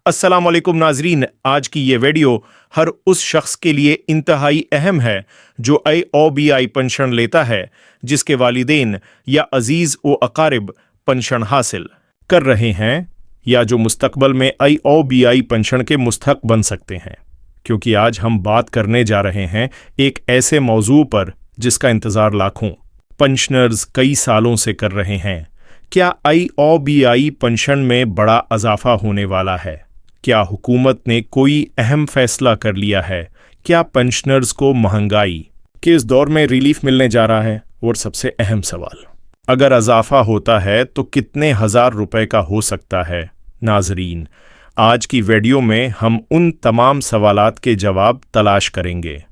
अस्सलाम वालेकुम नाजरीन, आज की ये वीडियो हर उस शख्स के लिए इंतहाई अहम है जो IOBI पेंशन लेता है, जिसके वालिदैन या अजीज व अकारिब पेंशन हासिल कर रहे हैं या जो मुस्तकबल में IOBI पेंशन के मुस्तहक बन सकते हैं। क्योंकि आज हम बात करने जा रहे हैं एक ऐसे मौजू पर जिसका इंतज़ार लाखों पेंशनर्स कई सालों से कर रहे हैं। क्या IOBI पेंशन में बड़ा इजाफा होने वाला है? क्या हुकूमत ने कोई अहम फैसला कर लिया है? क्या पेंशनर्स को महंगाई के इस दौर में रिलीफ मिलने जा रहा है? और सबसे अहम सवाल, अगर इजाफा होता है तो कितने हजार रुपए का हो सकता है? नाजरीन, आज की वीडियो में हम उन तमाम सवालात के जवाब तलाश करेंगे,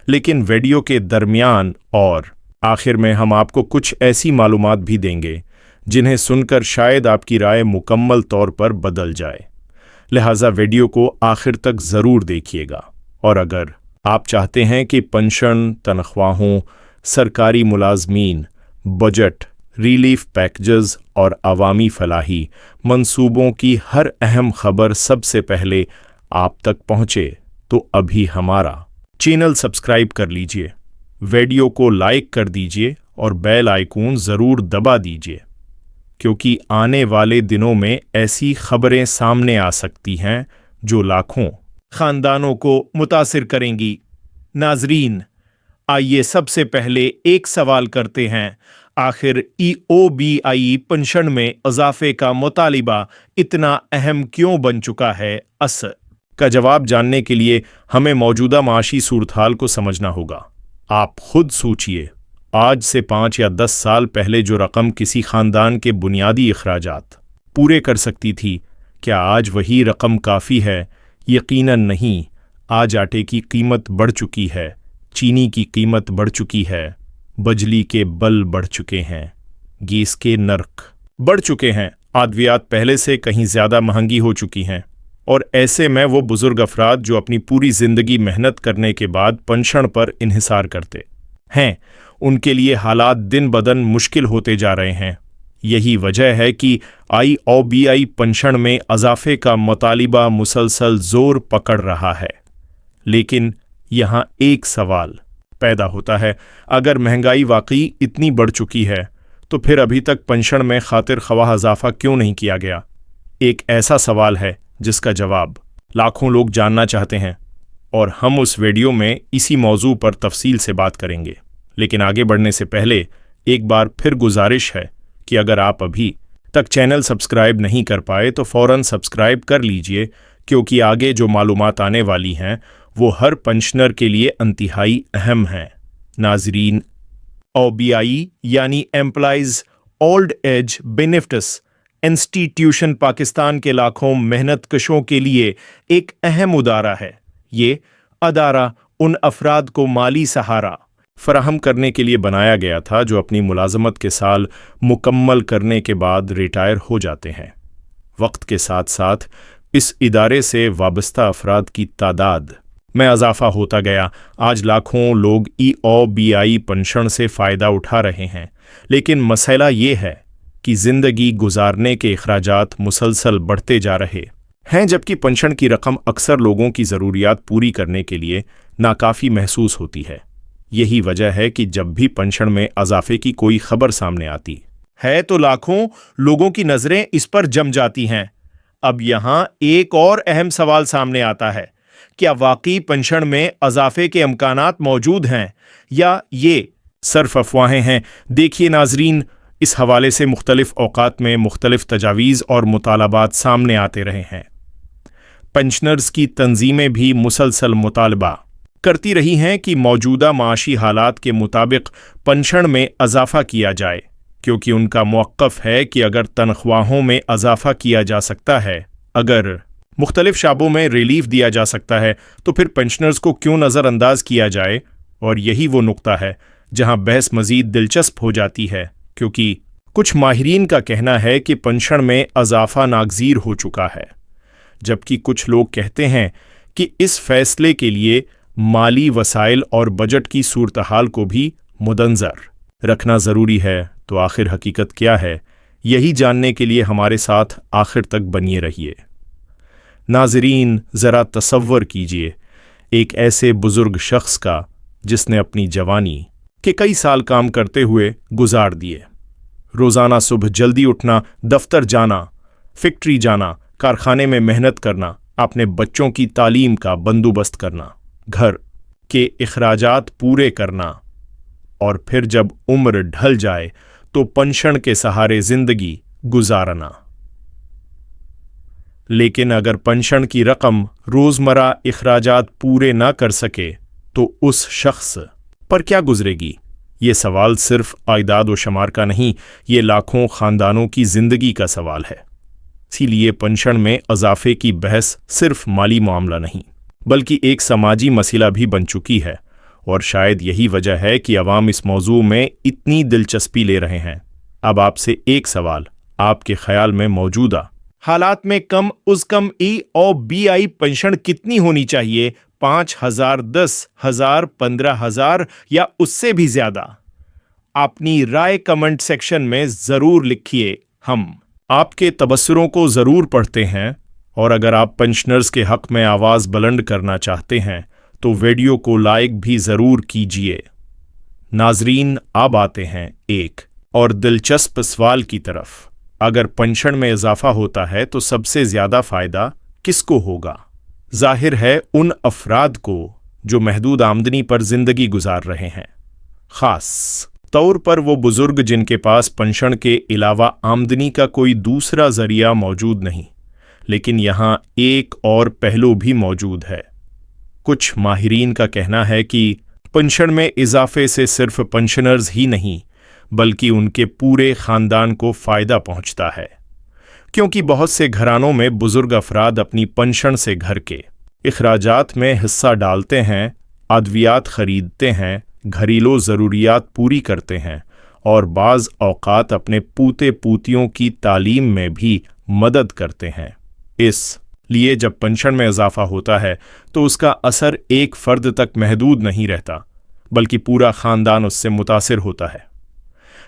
लेकिन वीडियो के दरमियान और आखिर में हम आपको कुछ ऐसी मालूमात भी देंगे जिन्हें सुनकर शायद आपकी राय मुकम्मल तौर पर बदल जाए। लिहाजा वीडियो को आखिर तक ज़रूर देखिएगा। और अगर आप चाहते हैं कि पेंशन, तनख्वाहों, सरकारी मुलाजमीन, बजट, रिलीफ पैकेजेस और अवामी फलाही मंसूबों की हर अहम खबर सबसे पहले आप तक पहुँचे, तो अभी हमारा चैनल सब्सक्राइब कर लीजिए, वीडियो को लाइक कर दीजिए और बेल आइकन ज़रूर दबा दीजिए, क्योंकि आने वाले दिनों में ऐसी खबरें सामने आ सकती हैं जो लाखों ख़ानदानों को मुतासिर करेंगी। नाजरीन, आइए सबसे पहले एक सवाल करते हैं, आखिर IOBI पेंशन में इजाफे का मुतालिबा इतना अहम क्यों बन चुका है? का जवाब जानने के लिए हमें मौजूदा माशी सूरत-हाल को समझना होगा। आप खुद सोचिए, आज से 5 या 10 साल पहले जो रकम किसी खानदान के बुनियादी अखराजात पूरे कर सकती थी, क्या आज वही रकम काफ़ी है? यकीनन नहीं। आज आटे की कीमत बढ़ चुकी है, चीनी की कीमत बढ़ चुकी है, बिजली के बल बढ़ चुके हैं, गैस के नर्क बढ़ चुके हैं, आद्वियात पहले से कहीं ज़्यादा महंगी हो चुकी हैं। और ऐसे में वो बुज़ुर्ग अफराद जो अपनी पूरी ज़िंदगी मेहनत करने के बाद पेंशन पर इन्हिसार करते हैं, उनके लिए हालात दिन बदन मुश्किल होते जा रहे हैं। यही वजह है कि IOBI पेंशन में इजाफे का मुतालिबा मुसलसल जोर पकड़ रहा है। लेकिन यहाँ एक सवाल पैदा होता है, अगर महंगाई वाकई इतनी बढ़ चुकी है तो फिर अभी तक पेंशन में खातिर ख्वाह इजाफा क्यों नहीं किया गया? एक ऐसा सवाल है जिसका जवाब लाखों लोग जानना चाहते हैं, और हम उस वीडियो में इसी मौजू पर तफसील से बात करेंगे। लेकिन आगे बढ़ने से पहले एक बार फिर गुजारिश है कि अगर आप अभी तक चैनल सब्सक्राइब नहीं कर पाए तो फ़ौरन सब्सक्राइब कर लीजिए, क्योंकि आगे जो मालूमात आने वाली हैं वो हर पेंशनर के लिए इंतहाई अहम हैं। नाजरीन, OBI यानी employees old age benefits institution Pakistan के लाखों मेहनत कशों के लिए एक अहम अदारा है। ये अदारा उन अफराद को माली सहारा फराहम करने के लिए बनाया गया था जो अपनी मुलाजमत के साल मुकम्मल करने के बाद रिटायर हो जाते हैं। वक्त के साथ साथ इस इदारे से वाबस्ता अफराद की तादाद में इजाफा होता गया। आज लाखों लोग IOBI पेंशन से फ़ायदा उठा रहे हैं, लेकिन मसला ये है कि ज़िंदगी गुजारने के अखराजात मुसलसल बढ़ते जा रहे हैं, जबकि पेंशन की रकम अक्सर लोगों की ज़रूरियात पूरी करने के लिए नाकाफ़ी महसूस होती है। यही वजह है कि जब भी पेंशन में इजाफे की कोई खबर सामने आती है तो लाखों लोगों की नज़रें इस पर जम जाती हैं। अब यहाँ एक और अहम सवाल सामने आता है, क्या वाकई पेंशन में इजाफे के इम्कानात मौजूद हैं या ये सिर्फ अफवाहें हैं? देखिए नाजरीन, इस हवाले से मुख्तलिफ औकात में मुख्तलिफ तजावीज़ और मुतालबात सामने आते रहे हैं। पेंशनर्स की तंजीमें भी मुसलसल मुतालबा करती रही हैं कि मौजूदा माशी हालात के मुताबिक पेंशन में इजाफा किया जाए, क्योंकि उनका मौक़िफ़ है कि अगर तनख्वाहों में इजाफा किया जा सकता है, अगर मुख्तलिफ शाबों में रिलीफ दिया जा सकता है, तो फिर पेंशनर्स को क्यों नज़रअंदाज किया जाए? और यही वो नुक्ता है जहां बहस मज़ीद दिलचस्प हो जाती है, क्योंकि कुछ माहिरीन का कहना है कि पेंशन में इजाफा नागज़ीर हो चुका है, जबकि कुछ लोग कहते हैं कि इस फैसले के लिए माली वसाइल और बजट की सूरत हाल को भी मुद्दनज़र रखना ज़रूरी है। तो आखिर हकीकत क्या है? यही जानने के लिए हमारे साथ आखिर तक बनिए रहिए। नाजरीन, ज़रा तसव्वुर कीजिए एक ऐसे बुजुर्ग शख्स का जिसने अपनी जवानी के कई साल काम करते हुए गुजार दिए। रोज़ाना सुबह जल्दी उठना, दफ्तर जाना, फैक्ट्री जाना, कारखाने में मेहनत करना, अपने बच्चों की तालीम का बंदोबस्त करना, घर के अखराजात पूरे करना और फिर जब उम्र ढल जाए तो पेंशन के सहारे जिंदगी गुजारना। लेकिन अगर पेंशन की रकम रोजमर्रा अखराजात पूरे ना कर सके तो उस शख्स पर क्या गुजरेगी? ये सवाल सिर्फ आइदाद व शुमार का नहीं, ये लाखों खानदानों की जिंदगी का सवाल है। इसीलिए पेंशन में इजाफे की बहस सिर्फ माली मामला नहीं बल्कि एक समाजी मसला भी बन चुकी है, और शायद यही वजह है कि अवाम इस मौजू में इतनी दिलचस्पी ले रहे हैं। अब आपसे एक सवाल, आपके ख्याल में मौजूदा हालात में कम उस कम EOBI पेंशन कितनी होनी चाहिए? 5,000, 10,000, 15,000 या उससे भी ज्यादा? अपनी राय कमेंट सेक्शन में जरूर लिखिए। हम आपके तबसरों को जरूर पढ़ते हैं, और अगर आप पेंशनर्स के हक में आवाज बुलंद करना चाहते हैं तो वीडियो को लाइक भी जरूर कीजिए। नाजरीन, अब आते हैं एक और दिलचस्प सवाल की तरफ। अगर पेंशन में इजाफा होता है तो सबसे ज्यादा फायदा किसको होगा? जाहिर है उन अफराद को जो महदूद आमदनी पर जिंदगी गुजार रहे हैं, खास तौर पर वो बुजुर्ग जिनके पास पेंशन के अलावा आमदनी का कोई दूसरा जरिया मौजूद नहीं। लेकिन यहाँ एक और पहलू भी मौजूद है। कुछ माहिरीन का कहना है कि पेंशन में इजाफे से सिर्फ पेंशनर्स ही नहीं बल्कि उनके पूरे खानदान को फायदा पहुंचता है, क्योंकि बहुत से घरानों में बुजुर्ग अफराद अपनी पेंशन से घर के अखराजात में हिस्सा डालते हैं, अद्वियात खरीदते हैं, घरेलू ज़रूरियात पूरी करते हैं और बाज़ औक़ात अपने पूते पूतियों की तालीम में भी मदद करते हैं। इस लिए जब पेंशन में इजाफा होता है तो उसका असर एक फ़र्द तक महदूद नहीं रहता बल्कि पूरा ख़ानदान उससे मुतासिर होता है।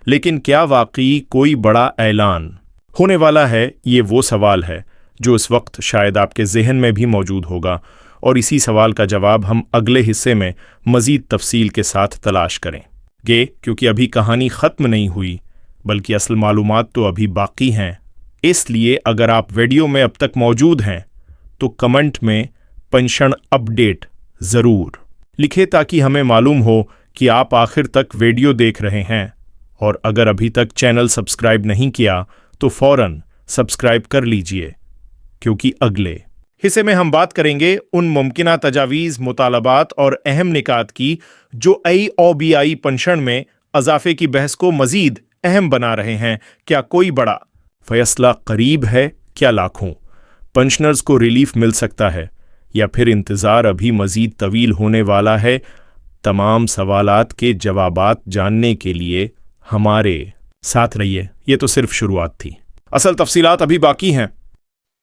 लेकिन क्या वाकई कोई बड़ा ऐलान होने वाला है? ये वो सवाल है जो इस वक्त शायद आपके जहन में भी मौजूद होगा, और इसी सवाल का जवाब हम अगले हिस्से में मज़ीद तफसील के साथ तलाश करेंगे, क्योंकि अभी कहानी ख़त्म नहीं हुई बल्कि असल मालूमात तो अभी बाकी हैं। इसलिए अगर आप वीडियो में अब तक मौजूद हैं तो कमेंट में पेंशन अपडेट ज़रूर लिखें ताकि हमें मालूम हो कि आप आखिर तक वीडियो देख रहे हैं, और अगर अभी तक चैनल सब्सक्राइब नहीं किया तो फौरन सब्सक्राइब कर लीजिए, क्योंकि अगले हिस्से में हम बात करेंगे उन मुमकिना तजावीज़, मुतालबात और अहम निकात की जो EOBI पेंशन में इजाफे की बहस को मज़ीद अहम बना रहे हैं। क्या कोई बड़ा फैसला करीब है? क्या लाखों पेंशनर्स को रिलीफ मिल सकता है, या फिर इंतज़ार अभी मज़ीद तवील होने वाला है? तमाम सवालात के जवाबात जानने के लिए हमारे साथ रहिए। ये तो सिर्फ शुरुआत थी, असल तफसीलात अभी बाकी हैं।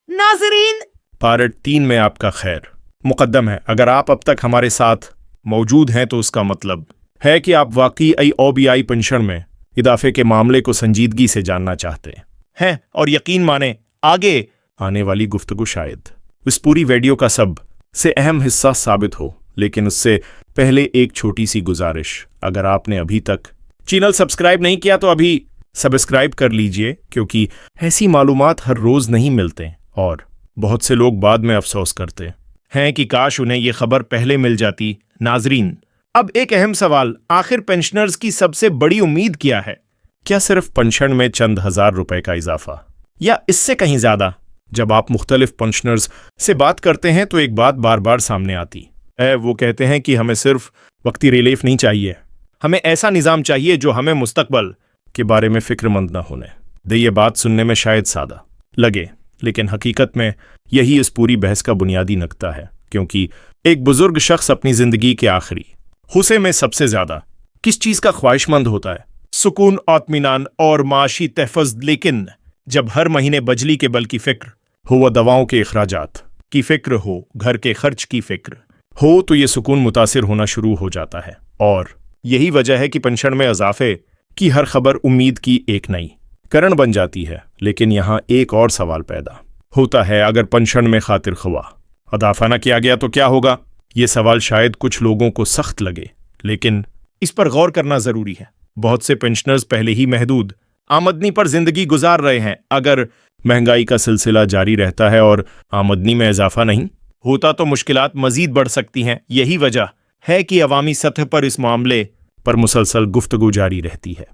नाज़रीन, पार्ट 3 में आपका खैर मुकद्दम है। अगर आप अब तक हमारे साथ मौजूद हैं तो उसका मतलब है कि आप वाकई EOBI पेंशन में इजाफे के मामले को संजीदगी से जानना चाहते हैं, और यकीन माने आगे आने वाली गुफ्तगू शायद इस पूरी वीडियो का सब से अहम हिस्सा साबित हो। लेकिन उससे पहले एक छोटी सी गुजारिश, अगर आपने अभी तक चैनल सब्सक्राइब नहीं किया तो अभी सब्सक्राइब कर लीजिए, क्योंकि ऐसी मालूमात हर रोज़ नहीं मिलते और बहुत से लोग बाद में अफसोस करते हैं कि काश उन्हें ये खबर पहले मिल जाती। नाजरीन, अब एक अहम सवाल, आखिर पेंशनर्स की सबसे बड़ी उम्मीद क्या है? क्या सिर्फ पेंशन में चंद हज़ार रुपए का इजाफा, या इससे कहीं ज़्यादा? जब आप मुख्तलिफ पेंशनर्स से बात करते हैं तो एक बात बार बार सामने आती है। वो कहते हैं कि हमें सिर्फ वक्ती रिलीफ नहीं चाहिए, हमें ऐसा निज़ाम चाहिए जो हमें मुस्तकबल के बारे में फ़िक्रमंद न होने दे। ये बात सुनने में शायद सादा लगे, लेकिन हकीकत में यही इस पूरी बहस का बुनियादी नुक्ता है, क्योंकि एक बुजुर्ग शख्स अपनी ज़िंदगी के आखिरी हिस्से में सबसे ज़्यादा किस चीज़ का ख्वाहिशमंद होता है? सुकून, इत्मीनान और माशी तहफ़्फ़ुज़। लेकिन जब हर महीने बिजली के बिल की फ़िक्र हो, व दवाओं के अखराजात की फ़िक्र हो, घर के खर्च की फ़िक्र हो, तो ये सुकून मुतासिर होना शुरू हो जाता है। और यही वजह है कि पेंशन में इजाफे की हर खबर उम्मीद की एक नई करण बन जाती है। लेकिन यहाँ एक और सवाल पैदा होता है अगर पेंशन में खातिर ख्वाह इजाफा न किया गया तो क्या होगा? ये सवाल शायद कुछ लोगों को सख्त लगे, लेकिन इस पर गौर करना जरूरी है। बहुत से पेंशनर्स पहले ही महदूद आमदनी पर जिंदगी गुजार रहे हैं। अगर महंगाई का सिलसिला जारी रहता है और आमदनी में इजाफा नहीं होता तो मुश्किलात मजीद बढ़ सकती हैं। यही वजह है कि अवामी सतह पर इस मामले पर मुसलसल गुफ्तगू जारी रहती है।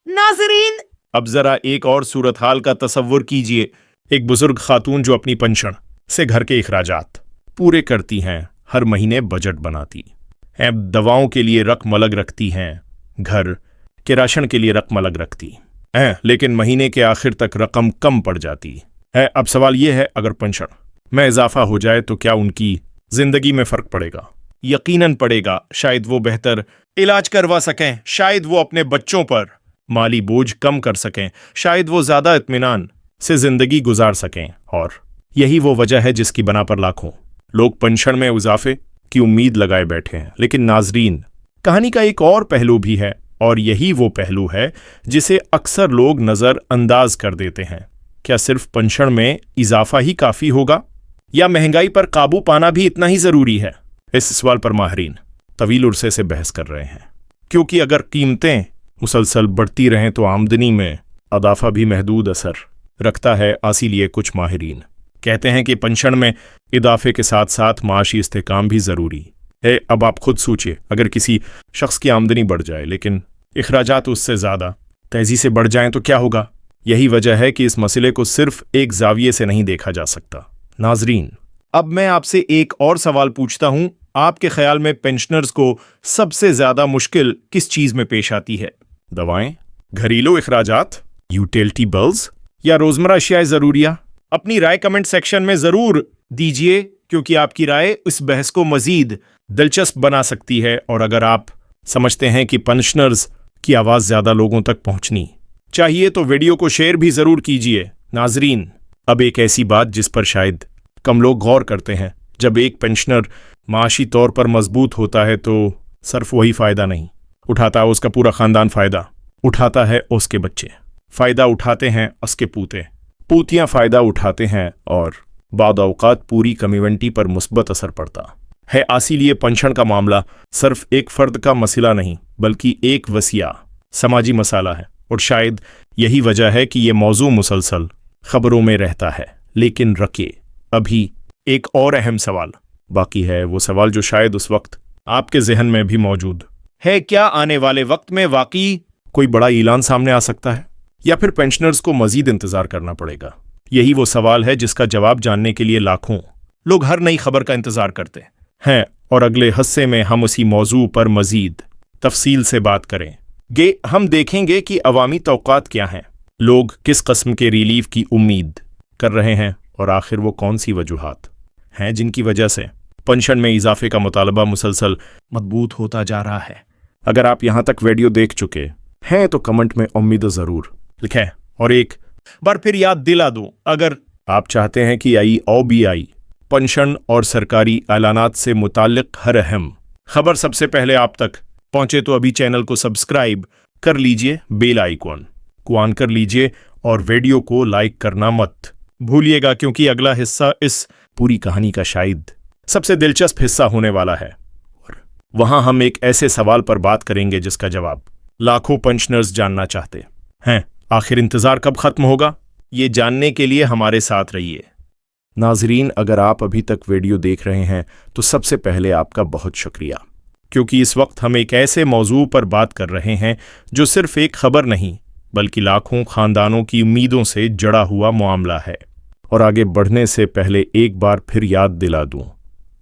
नाज़रीन, अब जरा एक और सूरत हाल का तसव्वुर कीजिए। एक बुजुर्ग खातून जो अपनी पेंशन से घर के अखराजात पूरे करती हैं, हर महीने बजट बनाती हैं, दवाओं के लिए रकम अलग रखती हैं, घर के राशन के लिए रकम अलग रखती हैं, लेकिन महीने के आखिर तक रकम कम पड़ जाती है। अब सवाल यह है, अगर पेंशन में इजाफा हो जाए तो क्या उनकी जिंदगी में फर्क पड़ेगा? यकीनन पड़ेगा। शायद वो बेहतर इलाज करवा सकें, शायद वो अपने बच्चों पर माली बोझ कम कर सकें, शायद वो ज्यादा इत्मीनान से जिंदगी गुजार सकें। और यही वो वजह है जिसकी बना पर लाखों लोग पेंशन में इजाफे की उम्मीद लगाए बैठे हैं। लेकिन नाजरीन, कहानी का एक और पहलू भी है, और यही वो पहलू है जिसे अक्सर लोग नजर अंदाज कर देते हैं। क्या सिर्फ पेंशन में इजाफा ही काफी होगा, या महंगाई पर काबू पाना भी इतना ही जरूरी है? इस सवाल पर माहिरीन तवील उर्से से बहस कर रहे हैं, क्योंकि अगर कीमतें मुसलसल बढ़ती रहें तो आमदनी में इजाफा भी महदूद असर रखता है। इसीलिए कुछ माहिरीन कहते हैं कि पेंशन में इजाफे के साथ साथ माशी इस्तेकाम भी ज़रूरी है। अब आप खुद सोचिए, अगर किसी शख्स की आमदनी बढ़ जाए लेकिन अखराजात उससे ज़्यादा तेज़ी से बढ़ जाएं तो क्या होगा? यही वजह है कि इस मसले को सिर्फ एक जाविये से नहीं देखा जा सकता। नाजरीन, अब मैं आपसे एक और सवाल पूछता हूं, आपके ख्याल में पेंशनर्स को सबसे ज्यादा मुश्किल किस चीज में पेश आती है? दवाएं, घरेलू अखराजात, यूटिलिटी बिल्स, या रोजमर्रा अशियाए जरूरिया? अपनी राय कमेंट सेक्शन में जरूर दीजिए, क्योंकि आपकी राय इस बहस को मजीद दिलचस्प बना सकती है। और अगर आप समझते हैं कि पेंशनर्स की आवाज ज्यादा लोगों तक पहुंचनी चाहिए तो वीडियो को शेयर भी जरूर कीजिए। नाजरीन, अब एक ऐसी बात जिस पर शायद कम लोग गौर करते हैं, जब एक पेंशनर माशी तौर पर मजबूत होता है तो सिर्फ वही फायदा नहीं उठाता, उसका पूरा खानदान फायदा उठाता है, उसके बच्चे फायदा उठाते हैं, उसके पूतियां फायदा उठाते हैं, और बाद औकात पूरी कम्युनिटी पर मुस्बत असर पड़ता है। इसीलिए पेंशन का मामला सिर्फ एक फर्द का मसला नहीं बल्कि एक वसिया समाजी मसाला है, और शायद यही वजह है कि ये मौजू मुसलसल खबरों में रहता है। लेकिन रखिए, अभी एक और अहम सवाल बाकी है, वो सवाल जो शायद उस वक्त आपके जहन में भी मौजूद है। क्या आने वाले वक्त में वाकई कोई बड़ा ऐलान सामने आ सकता है, या फिर पेंशनर्स को मजीद इंतजार करना पड़ेगा? यही वो सवाल है जिसका जवाब जानने के लिए लाखों लोग हर नई खबर का इंतजार करते हैं, और अगले हिस्से में हम उसी मौजू पर मजीद तफसील से बात करेंगे। हम देखेंगे कि अवामी तौक़ात क्या हैं, लोग किस कस्म के रिलीफ की उम्मीद कर रहे हैं, और आखिर वो कौन सी वजूहात हैं जिनकी वजह से पेंशन में इजाफे का मुतालबा मुसलसल मजबूत होता जा रहा है। अगर आप यहाँ तक वीडियो देख चुके हैं तो कमेंट में उम्मीद ज़रूर लिखें, और एक बार फिर याद दिला दूं, अगर आप चाहते हैं कि IOBI पेंशन और सरकारी ऐलानात से मुताल्लिक हर अहम खबर सबसे पहले आप तक पहुंचे तो अभी चैनल को सब्सक्राइब कर लीजिए, बेल आइकॉन को ऑन कर लीजिए, और वीडियो को लाइक करना मत भूलिएगा, क्योंकि अगला हिस्सा इस पूरी कहानी का शायद सबसे दिलचस्प हिस्सा होने वाला है। और वहां हम एक ऐसे सवाल पर बात करेंगे जिसका जवाब लाखों पेंशनर्स जानना चाहते हैं। आखिर इंतजार कब खत्म होगा, ये जानने के लिए हमारे साथ रहिए। नाजरीन, अगर आप अभी तक वीडियो देख रहे हैं तो सबसे पहले आपका बहुत शुक्रिया, क्योंकि इस वक्त हम एक ऐसे मौजू पर बात कर रहे हैं जो सिर्फ एक खबर नहीं बल्कि लाखों खानदानों की उम्मीदों से जड़ा हुआ मामला है। और आगे बढ़ने से पहले एक बार फिर याद दिला दूं,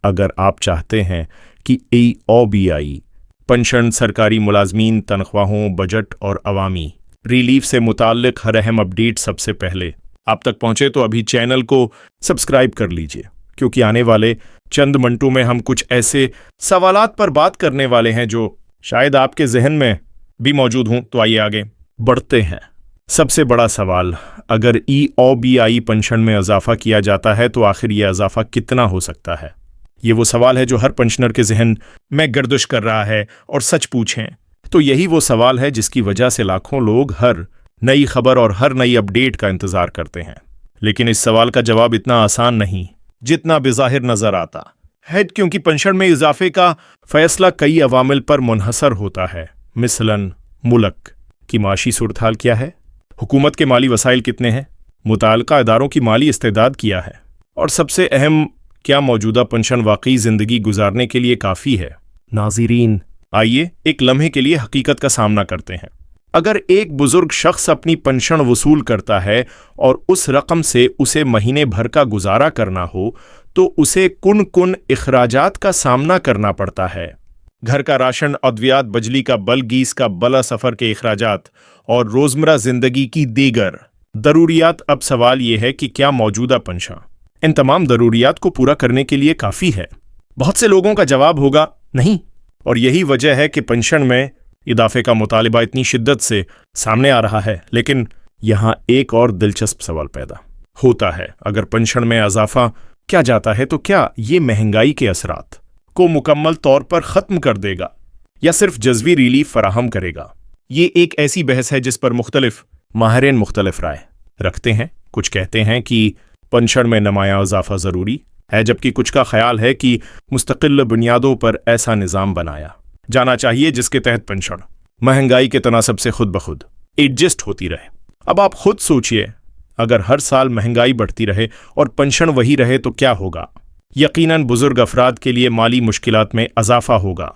अगर आप चाहते हैं कि IOBI पेंशन, सरकारी मुलाजमीन तनख्वाहों, बजट और अवामी रिलीफ से मुताल्लिक हर अहम अपडेट सबसे पहले आप तक पहुंचे तो अभी चैनल को सब्सक्राइब कर लीजिए, क्योंकि आने वाले चंद मिनटों में हम कुछ ऐसे सवालात पर बात करने वाले हैं जो शायद आपके जहन में भी मौजूद हों। तो आइए आगे बढ़ते हैं। सबसे बड़ा सवाल, अगर IOBI पेंशन में इजाफा किया जाता है तो आखिर यह इजाफा कितना हो सकता है? ये वो सवाल है जो हर पेंशनर के जहन में गर्दिश कर रहा है, और सच पूछें तो यही वो सवाल है जिसकी वजह से लाखों लोग हर नई खबर और हर नई अपडेट का इंतजार करते हैं। لیکن اس سوال کا جواب اتنا آسان نہیں جتنا بظاہر نظر آتا ہے، کیونکہ پنشن میں اضافے کا فیصلہ کئی عوامل پر منحصر ہوتا ہے۔ مثلاً ملک کی معاشی صورتحال کیا ہے، حکومت کے مالی وسائل کتنے ہیں، متعلقہ اداروں کی مالی استعداد کیا ہے، اور سب سے اہم، کیا موجودہ پنشن واقعی زندگی گزارنے کے لیے کافی ہے۔ ناظرین، آئیے ایک لمحے کے لیے حقیقت کا سامنا کرتے ہیں۔ اگر ایک بزرگ شخص اپنی پنشن وصول کرتا ہے اور اس رقم سے اسے مہینے بھر کا گزارا کرنا ہو تو اسے کن اخراجات کا سامنا کرنا پڑتا ہے۔ گھر کا راشن، ادویات، بجلی کا بل، گیس کا بلا، سفر کے اخراجات اور روزمرہ زندگی کی دیگر ضروریات۔ اب سوال یہ ہے کہ کیا موجودہ پنشن ان تمام ضروریات کو پورا کرنے کے لیے کافی ہے؟ بہت سے لوگوں کا جواب ہوگا نہیں، اور یہی وجہ ہے کہ پنشن میں اضافے کا مطالبہ اتنی شدت سے سامنے آ رہا ہے۔ لیکن یہاں ایک اور دلچسپ سوال پیدا ہوتا ہے، اگر پنشن میں اضافہ کیا جاتا ہے تو کیا یہ مہنگائی کے اثرات کو مکمل طور پر ختم کر دے گا یا صرف جزوی ریلیف فراہم کرے گا؟ یہ ایک ایسی بحث ہے جس پر مختلف ماہرین مختلف رائے رکھتے ہیں۔ کچھ کہتے ہیں کہ پنشن میں نمایاں اضافہ ضروری ہے، جبکہ کچھ کا خیال ہے کہ مستقل بنیادوں پر ایسا نظام بنایا جانا چاہیے جس کے تحت پنشن مہنگائی کے تناسب سے خود بخود ایڈجسٹ ہوتی رہے۔ اب آپ خود سوچئے، اگر ہر سال مہنگائی بڑھتی رہے اور پنشن وہی رہے تو کیا ہوگا؟ یقیناً بزرگ افراد کے لیے مالی مشکلات میں اضافہ ہوگا،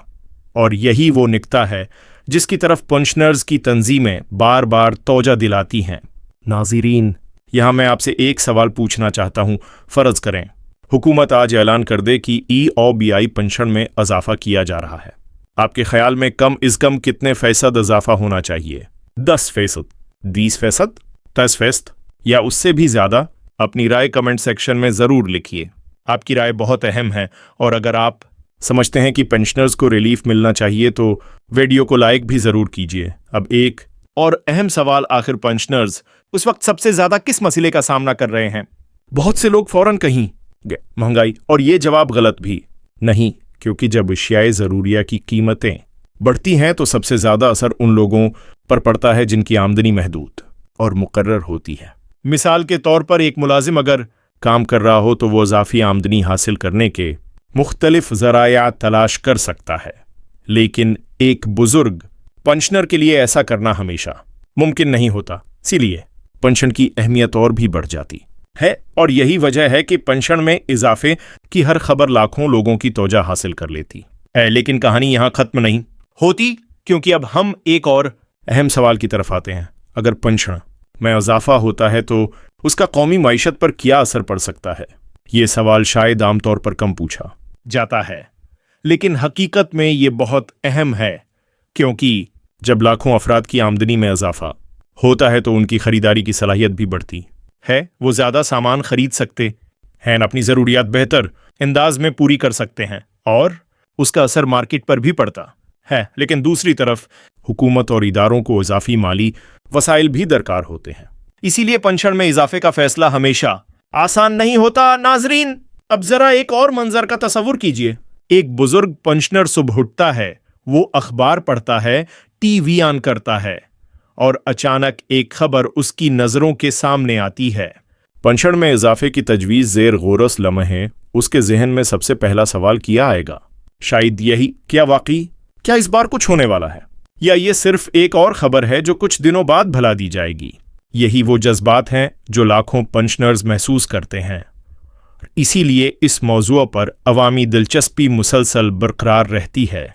اور یہی وہ نکتہ ہے جس کی طرف پنشنرز کی تنظیمیں بار بار توجہ دلاتی ہیں۔ ناظرین، یہاں میں آپ سے ایک سوال پوچھنا چاہتا ہوں۔ فرض کریں حکومت آج اعلان کر دے کہ EOBI پنشن میں اضافہ کیا جا رہا ہے، آپ کے خیال میں کم از کم کتنے فیصد اضافہ ہونا چاہیے؟ 10%، 20%، 10%، یا اس سے بھی زیادہ؟ اپنی رائے کمنٹ سیکشن میں ضرور لکھیے۔ آپ کی رائے بہت اہم ہے، اور اگر آپ سمجھتے ہیں کہ پنشنرز کو ریلیف ملنا چاہیے تو ویڈیو کو لائک بھی ضرور کیجیے۔ اب ایک اور اہم سوال، آخر پنشنرز اس وقت سب سے زیادہ کس مسئلے کا سامنا کر رہے ہیں؟ بہت سے لوگ فوراً کہیں گے مہنگائی، اور یہ جواب غلط بھی نہیں، کیونکہ جب اشیاء ضروریہ کی قیمتیں بڑھتی ہیں تو سب سے زیادہ اثر ان لوگوں پر پڑتا ہے جن کی آمدنی محدود اور مقرر ہوتی ہے۔ مثال کے طور پر ایک ملازم اگر کام کر رہا ہو تو وہ اضافی آمدنی حاصل کرنے کے مختلف ذرائع تلاش کر سکتا ہے، لیکن ایک بزرگ پنشنر کے لیے ایسا کرنا ہمیشہ ممکن نہیں ہوتا۔ اسی لیے پنشن کی اہمیت اور بھی بڑھ جاتی ہے، اور یہی وجہ ہے کہ پنشن میں اضافے کی ہر خبر لاکھوں لوگوں کی توجہ حاصل کر لیتی ہے۔ لیکن کہانی یہاں ختم نہیں ہوتی، کیونکہ اب ہم ایک اور اہم سوال کی طرف آتے ہیں۔ اگر پنشن میں اضافہ ہوتا ہے تو اس کا قومی معیشت پر کیا اثر پڑ سکتا ہے؟ یہ سوال شاید عام طور پر کم پوچھا جاتا ہے، لیکن حقیقت میں یہ بہت اہم ہے، کیونکہ جب لاکھوں افراد کی آمدنی میں اضافہ ہوتا ہے تو ان کی خریداری کی صلاحیت بھی بڑھتی ہے۔ وہ زیادہ سامان خرید سکتے ہیں، اپنی ضروریات بہتر انداز میں پوری کر سکتے ہیں، اور اس کا اثر مارکیٹ پر بھی پڑتا ہے۔ لیکن دوسری طرف حکومت اور اداروں کو اضافی مالی وسائل بھی درکار ہوتے ہیں، اسی لیے پنشن میں اضافے کا فیصلہ ہمیشہ آسان نہیں ہوتا۔ ناظرین، اب ذرا ایک اور منظر کا تصور کیجئے۔ ایک بزرگ پنشنر صبح اٹھتا ہے، وہ اخبار پڑھتا ہے، ٹی وی آن کرتا ہے، اور اچانک ایک خبر اس کی نظروں کے سامنے آتی ہے۔ پنشن میں اضافے کی تجویز زیر غورس لمحے اس کے ذہن میں سب سے پہلا سوال کیا آئے گا؟ شاید یہی، کیا واقعی کیا اس بار کچھ ہونے والا ہے، یا یہ صرف ایک اور خبر ہے جو کچھ دنوں بعد بھلا دی جائے گی؟ یہی وہ جذبات ہیں جو لاکھوں پنشنرز محسوس کرتے ہیں، اسی لیے اس موضوع پر عوامی دلچسپی مسلسل برقرار رہتی ہے۔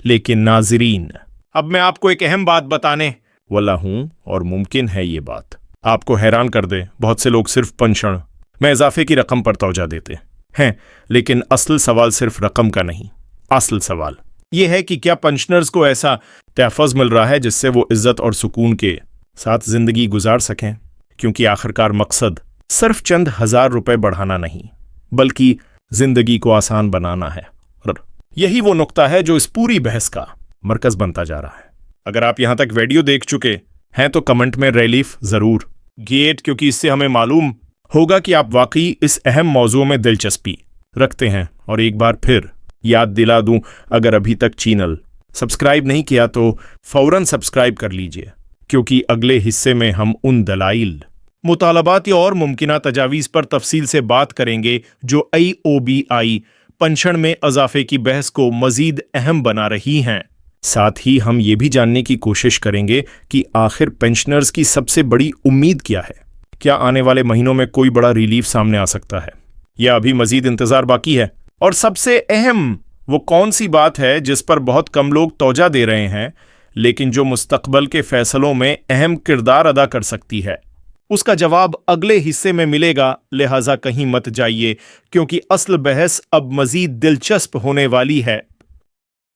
لیکن ناظرین، اب میں آپ کو ایک اہم بات بتانے والا ہوں، اور ممکن ہے یہ بات آپ کو حیران کر دے۔ بہت سے لوگ صرف پنشن میں اضافے کی رقم پر توجہ دیتے ہیں، لیکن اصل سوال صرف رقم کا نہیں۔ اصل سوال یہ ہے کہ کیا پنشنرز کو ایسا تحفظ مل رہا ہے جس سے وہ عزت اور سکون کے ساتھ زندگی گزار سکیں؟ کیونکہ آخرکار مقصد صرف چند ہزار روپے بڑھانا نہیں، بلکہ زندگی کو آسان بنانا ہے، اور یہی وہ نقطہ ہے جو اس پوری بحث کا مرکز بنتا جا رہا ہے۔ اگر آپ یہاں تک ویڈیو دیکھ چکے ہیں تو کمنٹ میں ریلیف ضرور گیٹ، کیونکہ اس سے ہمیں معلوم ہوگا کہ آپ واقعی اس اہم موضوع میں دلچسپی رکھتے ہیں۔ اور ایک بار پھر یاد دلا دوں، اگر ابھی تک چینل سبسکرائب نہیں کیا تو فوراً سبسکرائب کر لیجئے، کیونکہ اگلے حصے میں ہم ان دلائل मुतालबात और मुमकिना तजावीज़ पर तफसील से बात करेंगे जो AOBI पेंशन में इजाफे की बहस को मजीद अहम बना रही हैं। साथ ही हम ये भी जानने की कोशिश करेंगे कि आखिर पेंशनर्स की सबसे बड़ी उम्मीद क्या है। क्या आने वाले महीनों में कोई बड़ा रिलीफ सामने आ सकता है या अभी मजीद इंतजार बाकी है? और सबसे अहम वो कौन सी बात है जिस पर बहुत कम लोग तवज्जो दे रहे हैं लेकिन जो मुस्तकबल के फैसलों में अहम किरदार अदा कर सकती है? उसका जवाब अगले हिस्से में मिलेगा, लिहाजा कहीं मत जाइए क्योंकि असल बहस अब मजीद दिलचस्प होने वाली है।